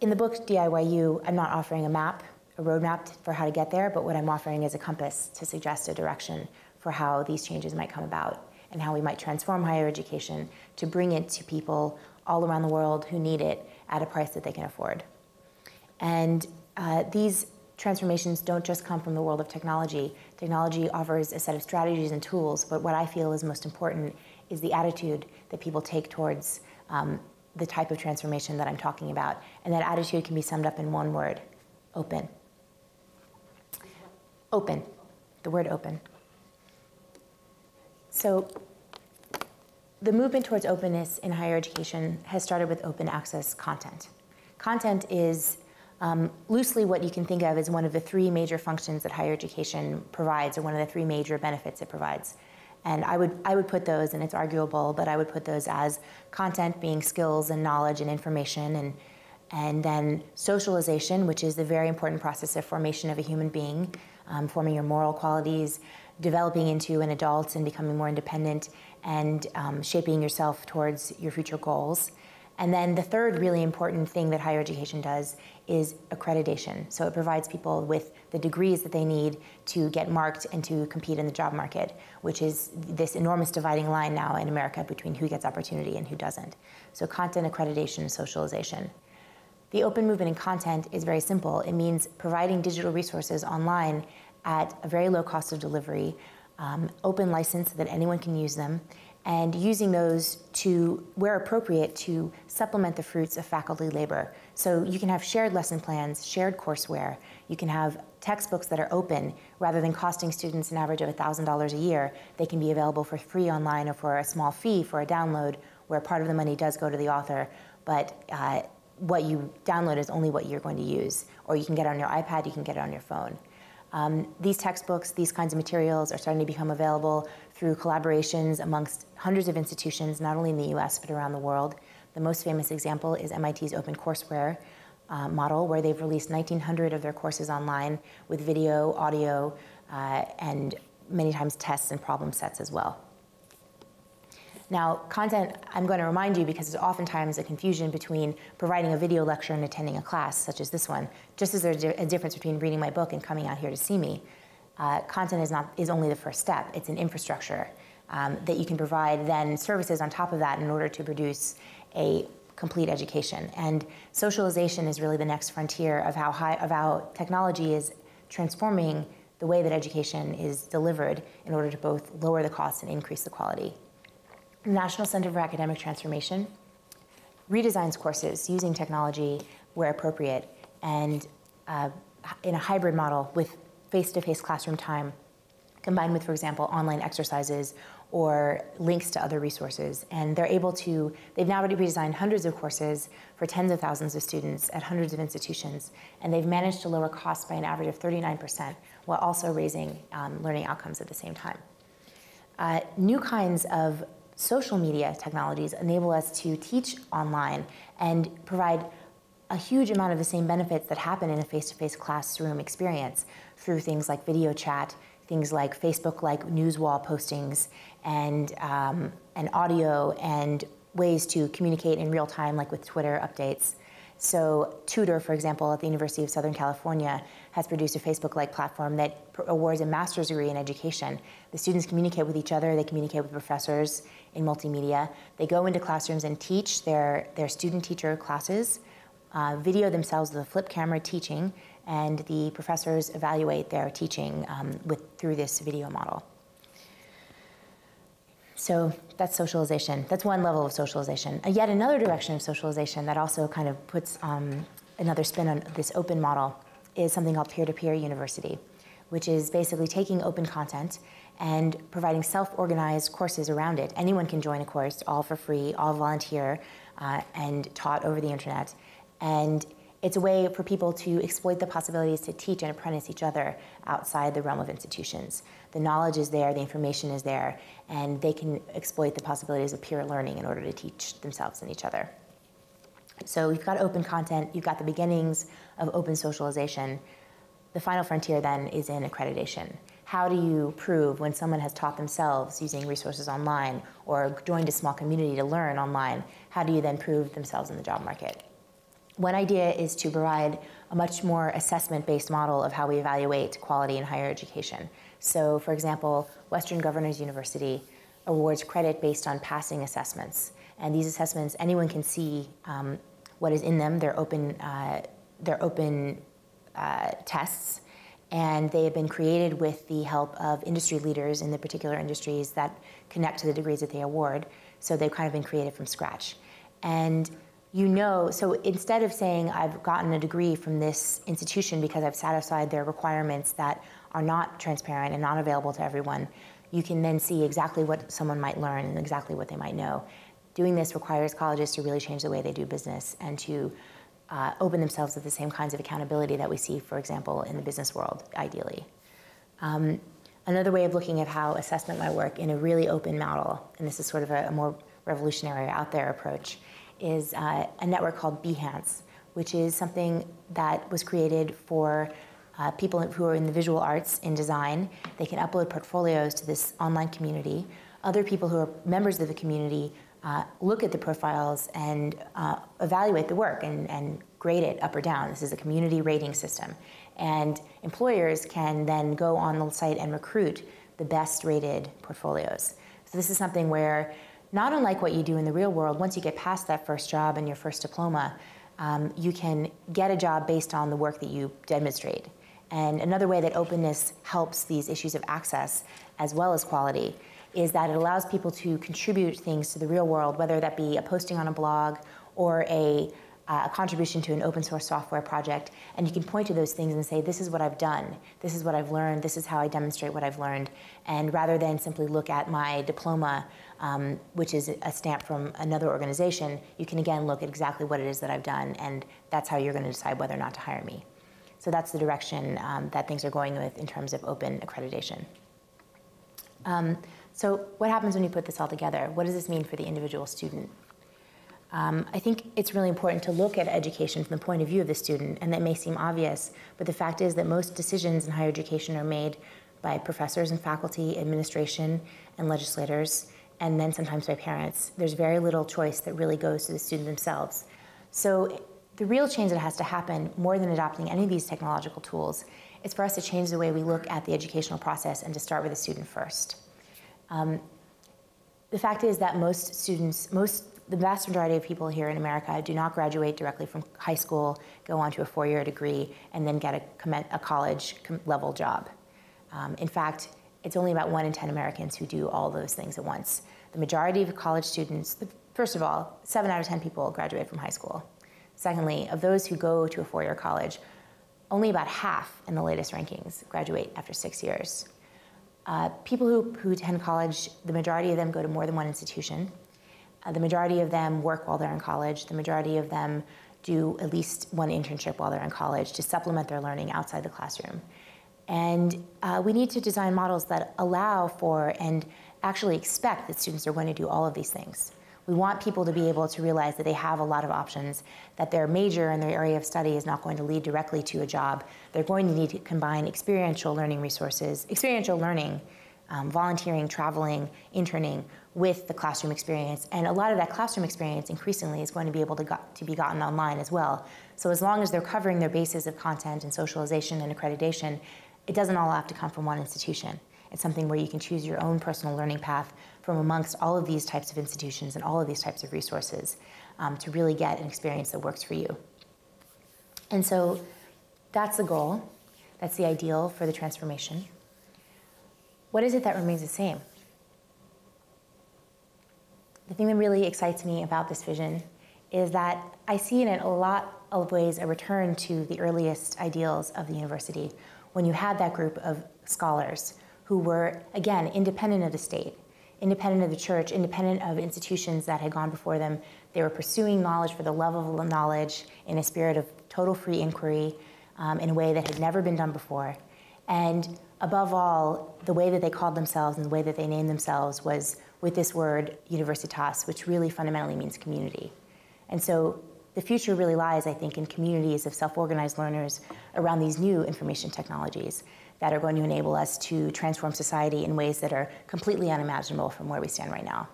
in the book DIYU, I'm not offering a roadmap for how to get there, but what I'm offering is a compass to suggest a direction for how these changes might come about and how we might transform higher education to bring it to people all around the world who need it at a price that they can afford. And these transformations don't just come from the world of technology. Technology offers a set of strategies and tools, but what I feel is most important is the attitude that people take towards the type of transformation that I'm talking about. And that attitude can be summed up in one word: open. Open, the word open. So the movement towards openness in higher education has started with open access content. Content is loosely what you can think of as one of the three major functions that higher education provides, or one of the three major benefits it provides. And I would put those, and it's arguable, but I would put those as content being skills and knowledge and information, and then socialization, which is the very important process of formation of a human being, forming your moral qualities, developing into an adult and becoming more independent, and shaping yourself towards your future goals. And then the third really important thing that higher education does is accreditation. So it provides people with the degrees that they need to get marked and to compete in the job market, which is this enormous dividing line now in America between who gets opportunity and who doesn't. So content, accreditation, socialization. The open movement in content is very simple. It means providing digital resources online at a very low cost of delivery, open license so that anyone can use them, and using those to, where appropriate, to supplement the fruits of faculty labor. So you can have shared lesson plans, shared courseware. You can have textbooks that are open. Rather than costing students an average of $1,000 a year, they can be available for free online or for a small fee for a download, where part of the money does go to the author, but what you download is only what you're going to use. Or you can get it on your iPad, you can get it on your phone. These textbooks, these kinds of materials are starting to become available through collaborations amongst hundreds of institutions, not only in the US, but around the world. The most famous example is MIT's OpenCourseware model, where they've released 1,900 of their courses online with video, audio, and many times tests and problem sets as well. Now, content, I'm going to remind you, because there's oftentimes a confusion between providing a video lecture and attending a class, such as this one. Just as there's a difference between reading my book and coming out here to see me, content is only the first step. It's an infrastructure that you can provide then services on top of that in order to produce a complete education. And socialization is really the next frontier of how technology is transforming the way that education is delivered in order to both lower the cost and increase the quality. The National Center for Academic Transformation redesigns courses using technology where appropriate, and in a hybrid model with face-to-face classroom time, combined with, for example, online exercises or links to other resources. And they've now already redesigned hundreds of courses for tens of thousands of students at hundreds of institutions, and they've managed to lower costs by an average of 39%, while also raising learning outcomes at the same time. New kinds of social media technologies enable us to teach online and provide a huge amount of the same benefits that happen in a face-to-face classroom experience through things like video chat, things like Facebook-like news wall postings, and audio, and ways to communicate in real time, like with Twitter updates. So Tutor, for example, at the University of Southern California, has produced a Facebook-like platform that awards a master's degree in education. The students communicate with each other, they communicate with professors in multimedia. They go into classrooms and teach their student-teacher classes, video themselves with a flip camera teaching, and the professors evaluate their teaching through this video model. So that's socialization. That's one level of socialization. Yet another direction of socialization that also kind of puts another spin on this open model is something called peer-to-peer university, which is basically taking open content and providing self-organized courses around it. Anyone can join a course, all for free, all volunteer, and taught over the internet. And it's a way for people to exploit the possibilities to teach and apprentice each other outside the realm of institutions. The knowledge is there, the information is there, and they can exploit the possibilities of peer learning in order to teach themselves and each other. So you've got open content, you've got the beginnings of open socialization. The final frontier then is in accreditation. How do you prove when someone has taught themselves using resources online or joined a small community to learn online, how do you then prove themselves in the job market? One idea is to provide a much more assessment-based model of how we evaluate quality in higher education. So, for example, Western Governors University awards credit based on passing assessments. And these assessments, anyone can see what is in them. They're open tests, and they have been created with the help of industry leaders in the particular industries that connect to the degrees that they award. So they've kind of been created from scratch. And so instead of saying I've gotten a degree from this institution because I've satisfied their requirements that are not transparent and not available to everyone, you can then see exactly what someone might learn and exactly what they might know. Doing this requires colleges to really change the way they do business and to open themselves to the same kinds of accountability that we see, for example, in the business world, ideally. Another way of looking at how assessment might work in a really open model, and this is sort of a more revolutionary out there approach, is a network called Behance, which is something that was created for people who are in the visual arts, in design. They can upload portfolios to this online community. Other people who are members of the community look at the profiles and evaluate the work and grade it up or down. This is a community rating system. And employers can then go on the site and recruit the best rated portfolios. So this is something where, not unlike what you do in the real world, once you get past that first job and your first diploma, you can get a job based on the work that you demonstrate. And another way that openness helps these issues of access as well as quality is that it allows people to contribute things to the real world, whether that be a posting on a blog or a contribution to an open source software project, and you can point to those things and say, this is what I've done, this is what I've learned, this is how I demonstrate what I've learned, and rather than simply look at my diploma, which is a stamp from another organization, you can again look at exactly what it is that I've done, and that's how you're going to decide whether or not to hire me. So that's the direction that things are going with in terms of open accreditation. So what happens when you put this all together? What does this mean for the individual student? I think it's really important to look at education from the point of view of the student, and that may seem obvious, but the fact is that most decisions in higher education are made by professors and faculty, administration, and legislators, and then sometimes by parents. There's very little choice that really goes to the student themselves. So the real change that has to happen, more than adopting any of these technological tools, is for us to change the way we look at the educational process and to start with the student first. The fact is that most students, the vast majority of people here in America do not graduate directly from high school, go on to a four-year degree, and then get a college-level job. In fact, it's only about 1 in 10 Americans who do all those things at once. The majority of college students, first of all, 7 out of 10 people graduate from high school. Secondly, of those who go to a four-year college, only about half in the latest rankings graduate after 6 years. People who attend college, the majority of them go to more than one institution. The majority of them work while they're in college. The majority of them do at least one internship while they're in college to supplement their learning outside the classroom. And we need to design models that allow for and actually expect that students are going to do all of these things. We want people to be able to realize that they have a lot of options, that their major and their area of study is not going to lead directly to a job. They're going to need to combine experiential learning resources, experiential learning, volunteering, traveling, interning with the classroom experience. And a lot of that classroom experience increasingly is going to be able to be gotten online as well. So as long as they're covering their bases of content and socialization and accreditation, it doesn't all have to come from one institution. It's something where you can choose your own personal learning path from amongst all of these types of institutions and all of these types of resources to really get an experience that works for you. And so that's the goal. That's the ideal for the transformation. What is it that remains the same? The thing that really excites me about this vision is that I see in it a lot of ways a return to the earliest ideals of the university, when you had that group of scholars who were, again, independent of the state, independent of the church, independent of institutions that had gone before them. They were pursuing knowledge for the love of knowledge in a spirit of total free inquiry in a way that had never been done before. And above all, the way that they called themselves and the way that they named themselves was with this word, universitas, which really fundamentally means community. And so the future really lies, I think, in communities of self-organized learners around these new information technologies that are going to enable us to transform society in ways that are completely unimaginable from where we stand right now.